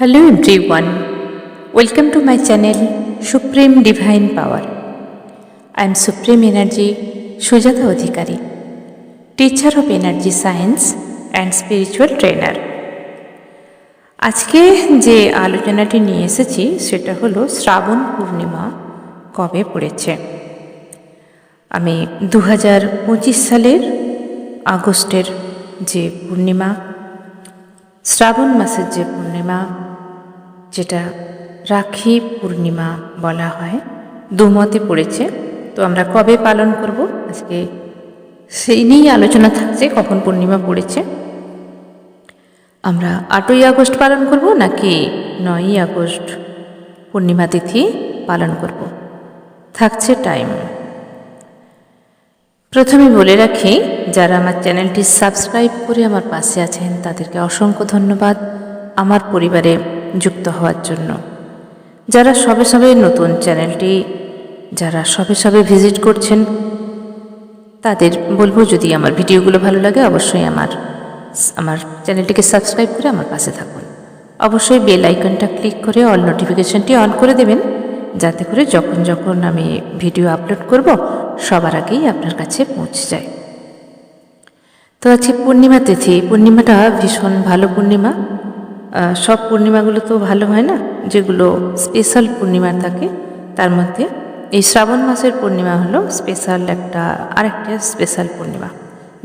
Hello everyone, welcome to my channel Supreme Divine Power. I am Supreme Energy Sujata Adhikari, teacher of energy science and spiritual trainer. আজকে যে আলোচনাটি নিয়ে এসেছি সেটা হলো শ্রাবণ পূর্ণিমা কবে পড়েছে। আমি 2025 সালের আগস্টের যে পূর্ণিমা, শ্রাবণ মাসের যে পূর্ণিমা, যেটা রাখি পূর্ণিমা বলা হয়, দুমতে পড়েছে। তো আমরা কবে পালন করব, আজকে সেই নিয়েই আলোচনা থাকছে। কখন পূর্ণিমা পড়েছে, আমরা 8ই আগস্ট পালন করব নাকি 9ই আগস্ট পূর্ণিমা তিথি পালন করব, থাকছে টাইম। প্রথমে বলে রাখি, যারা আমার চ্যানেলটি সাবস্ক্রাইব করে আমার পাশে আছেন তাদেরকে অসংখ্য ধন্যবাদ আমার পরিবারে যুক্ত হওয়ার জন্য। যারা সবে সবে নতুন চ্যানেলটি যারা সবে সবে ভিজিট করছেন তাদের বলবো, যদি আমার ভিডিওগুলো ভালো লাগে অবশ্যই আমার চ্যানেলটিকে সাবস্ক্রাইব করে আমার পাশে থাকুন। অবশ্যই বেল আইকনটা ক্লিক করে অল নোটিফিকেশনটি অন করে দেবেন, যাতে করে যখন যখন আমি ভিডিও আপলোড করব সবার আগেই আপনার কাছে পৌঁছে যায়। তো আজকে পূর্ণিমা তিথি, পূর্ণিমাটা ভীষণ ভালো পূর্ণিমা। সব পূর্ণিমাগুলো তো ভালো হয় না, যেগুলো স্পেশাল পূর্ণিমা থাকে তার মধ্যে এই শ্রাবণ মাসের পূর্ণিমা হলো স্পেশাল আরেকটা স্পেশাল পূর্ণিমা।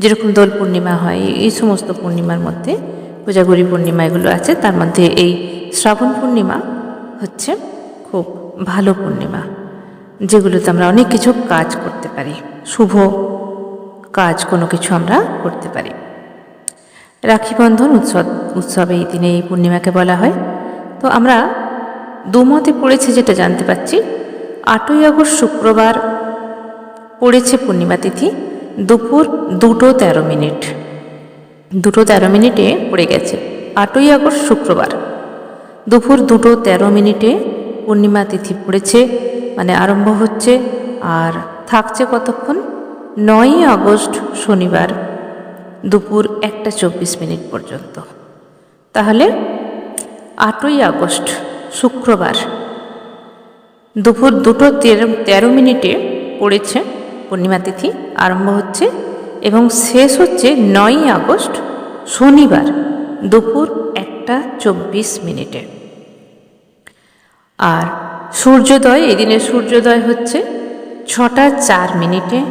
যেরকম দোল পূর্ণিমা হয়, এই সমস্ত পূর্ণিমার মধ্যে কোজাগরী পূর্ণিমা এগুলো আছে, তার মধ্যে এই শ্রাবণ পূর্ণিমা হচ্ছে খুব ভালো পূর্ণিমা, যেগুলোতে আমরা অনেক কিছু কাজ করতে পারি, শুভ কাজ কোনো কিছু আমরা করতে পারি। রাখি বন্ধন উৎসবে এই দিনে এই পূর্ণিমাকে বলা হয়। তো আমরা দুমতে পড়েছে যেটা জানতে পাচ্ছি, 8ই আগস্ট শুক্রবার পড়েছে পূর্ণিমা তিথি, দুপুর 2:13। 2:13 পড়ে গেছে। 8ই আগস্ট শুক্রবার দুপুর 2:13 পূর্ণিমা তিথি পড়েছে, মানে আরম্ভ হচ্ছে আর থাকছে কতক্ষণ, 9ই আগস্ট শনিবার দুপুর 1:24 পর্যন্ত। তাহলে 8ই আগস্ট শুক্রবার দুপুর 2:13 পড়েছে পূর্ণিমা তিথি, আরম্ভ হচ্ছে এবং শেষ হচ্ছে 9ই আগস্ট শনিবার দুপুর 1:24। আর সূর্যোদয়, এই দিনের সূর্যোদয় হচ্ছে 6:04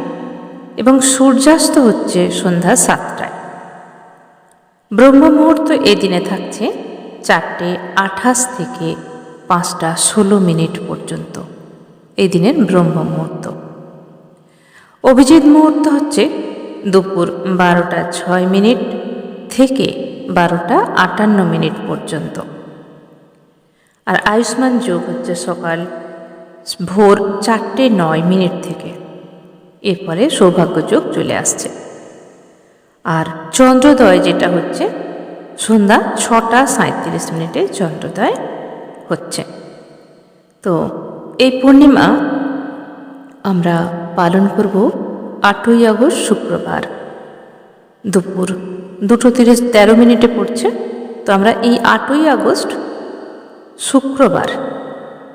এবং সূর্যাস্ত হচ্ছে সন্ধ্যা 7টায়। ব্রহ্ম মুহূর্ত এই দিনে থাকছে 4:28 থেকে 5:16 পর্যন্ত, এই দিনের ব্রহ্ম মুহূর্ত। অভিজিৎ মুহূর্ত হচ্ছে দুপুর 12:06 থেকে 12:58 পর্যন্ত। আর আয়ুষ্মান যোগ হচ্ছে সকাল ভোর 4:09 থেকে, এরপরে সৌভাগ্য যোগ চলে আসছে। আর চন্দ্রোদয় যেটা হচ্ছে সন্ধ্যা 6:37 চন্দ্রোদয় হচ্ছে। তো এই পূর্ণিমা আমরা পালন করব 8ই আগস্ট শুক্রবার দুপুর 2:13 পড়ছে। তো আমরা এই 8ই আগস্ট শুক্রবার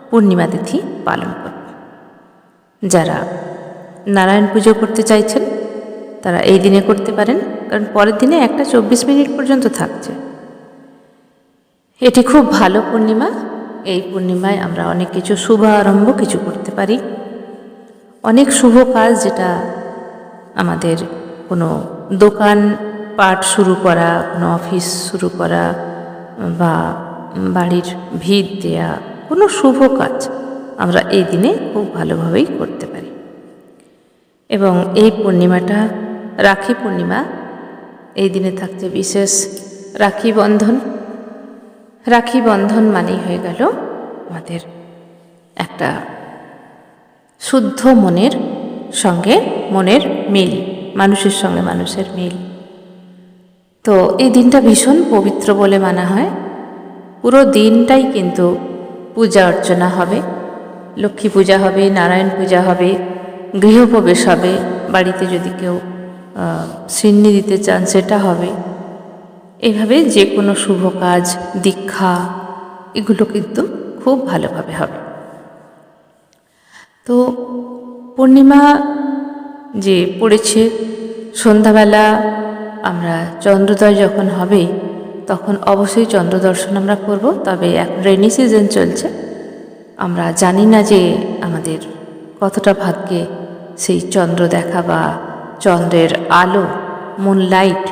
পূর্ণিমা তিথি পালন করব। যারা নারায়ণ পুজো করতে চাইছেন তারা এই দিনে করতে পারেন, কারণ পরের দিনে 1:24 পর্যন্ত থাকছে। এটি খুব ভালো পূর্ণিমা। এই পূর্ণিমায় আমরা অনেক কিছু শুভ আরম্ভ কিছু করতে পারি, অনেক শুভ কাজ, যেটা আমাদের কোনো দোকান পাট শুরু করা, কোনো অফিস শুরু করা বা বাড়ির ভিত দেয়া, কোনো শুভ কাজ আমরা এই দিনে খুব ভালোভাবেই করতে পারি। এবং এই পূর্ণিমাটা রাখি পূর্ণিমা, এই দিনে থাকছে বিশেষ রাখি বন্ধন। রাখি বন্ধন মানেই হয়ে গেল আমাদের একটা শুদ্ধ মনের সঙ্গে মনের মিল, মানুষের সঙ্গে মানুষের মিল। তো এই দিনটা ভীষণ পবিত্র বলে মানা হয়। পুরো দিনটাই কিন্তু পূজা অর্চনা হবে, লক্ষ্মী পূজা হবে, নারায়ণ পূজা হবে, গৃহপ্রবেশ হবে, বাড়িতে যদি কেউ সিন্নি দিতে চান সেটা হবে। এভাবে যে কোনো শুভ কাজ, দীক্ষা এগুলো কিন্তু খুব ভালোভাবে হবে। তো পূর্ণিমা যে পড়েছে, সন্ধ্যাবেলা আমরা চন্দ্রোদয় যখন হবে তখন অবশ্যই চন্দ্র দর্শন আমরা করব। তবে এখন রেনি সিজন চলছে, আমরা জানি না যে আমাদের কতটা ভাগ্যে সেই চন্দ্র দেখা বা চন্দ্রের আলো, মুনলাইট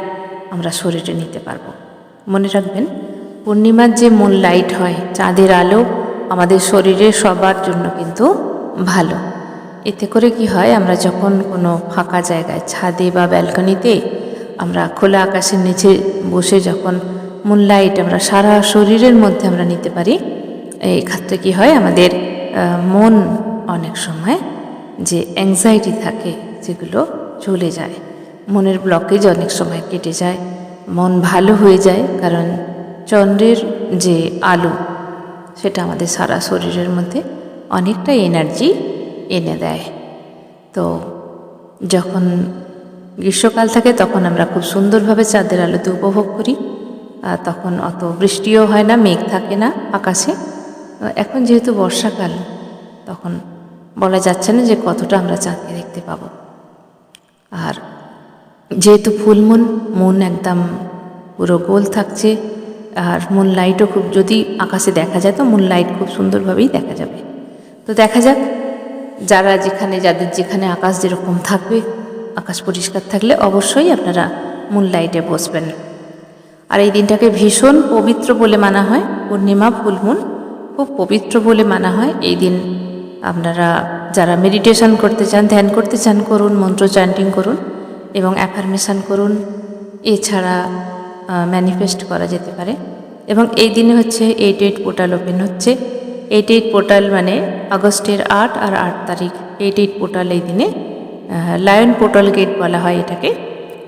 আমরা শরীরে নিতে পারবো। মনে রাখবেন, পূর্ণিমার যে মুনলাইট হয়, চাঁদের আলো আমাদের শরীরে সবার জন্য কিন্তু ভালো। এতে করে কি হয়, আমরা যখন কোনো ফাঁকা জায়গায় ছাদে বা ব্যালকনিতে আমরা খোলা আকাশের নিচে বসে যখন মুনলাইট আমরা সারা শরীরের মধ্যে আমরা নিতে পারি, এই ক্ষেত্রে কী হয়, আমাদের মন অনেক সময় যে অ্যাংজাইটি থাকে যেগুলো চলে যায়, মনের ব্লকেজ অনেক সময় কেটে যায়, মন ভালো হয়ে যায়। কারণ চন্দ্রের যে আলো সেটা আমাদের সারা শরীরের মধ্যে অনেকটা এনার্জি এনে দেয়। তো যখন গ্রীষ্মকাল থাকে তখন আমরা খুব সুন্দরভাবে চাঁদের আলোতে উপভোগ করি, তখন অত বৃষ্টিও হয় না, মেঘ থাকে না আকাশে। এখন যেহেতু বর্ষাকাল, তখন বলা যাচ্ছে না যে কতটা আমরা চাঁদকে দেখতে পাবো। আর যেহেতু ফুলমুন, মুন একদম পুরো গোল থাকছে, আর মুন লাইটও খুব, যদি আকাশে দেখা যায় তো মুন লাইট খুব সুন্দরভাবেই দেখা যাবে। তো দেখা যাক, যারা যেখানে, যাদের যেখানে আকাশ যেরকম থাকবে, আকাশ পরিষ্কার থাকলে অবশ্যই আপনারা মুন লাইটে বসবেন। আর এই দিনটাকে ভীষণ পবিত্র বলে মানা হয়। পূর্ণিমা, ফুলমুন খুব পবিত্র বলে মানা হয়। এই দিন আপনারা যারা মেডিটেশন করতে চান, ধ্যান করতে চান, করুন, মন্ত্র চ্যান্টিং করুন এবং অ্যাফার্মেশন করুন। এছাড়া ম্যানিফেস্ট করা যেতে পারে। এবং এই দিনে হচ্ছে 8 পোর্টাল ওপেন হচ্ছে। 8 পোর্টাল মানে আগস্টের 8 আর 8 তারিখ 8 পোর্টাল এই দিনে লায়ন পোর্টাল গেট বলা হয় এটাকে,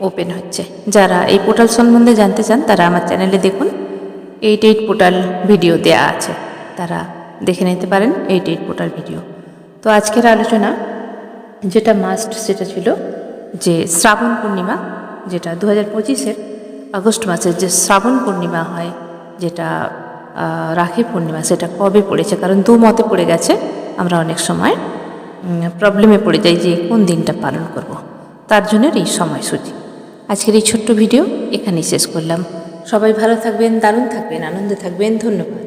ওপেন হচ্ছে। যারা এই পোর্টাল সম্বন্ধে জানতে চান তারা আমার চ্যানেলে দেখুন, 8 পোর্টাল ভিডিও দেয়া আছে, তারা দেখে নিতে পারেন 8 পোর্টাল ভিডিও। তো আজকের আলোচনা যেটা মাস্ট, সেটা ছিল যে শ্রাবণ পূর্ণিমা, যেটা 2025-এর আগস্ট মাসের যে শ্রাবণ পূর্ণিমা হয়, যেটা রাখি পূর্ণিমা, সেটা কবে পড়েছে। কারণ দু মতে পড়ে গেছে, আমরা অনেক সময় প্রবলেমে পড়ে যাই যে কোন দিনটা পালন করব। তার জন্য এই সময়সূচি। আজকের এই ছোট্ট ভিডিও এখানেই শেষ করলাম। সবাই ভালো থাকবেন, দারুণ থাকবেন, আনন্দে থাকবেন। ধন্যবাদ।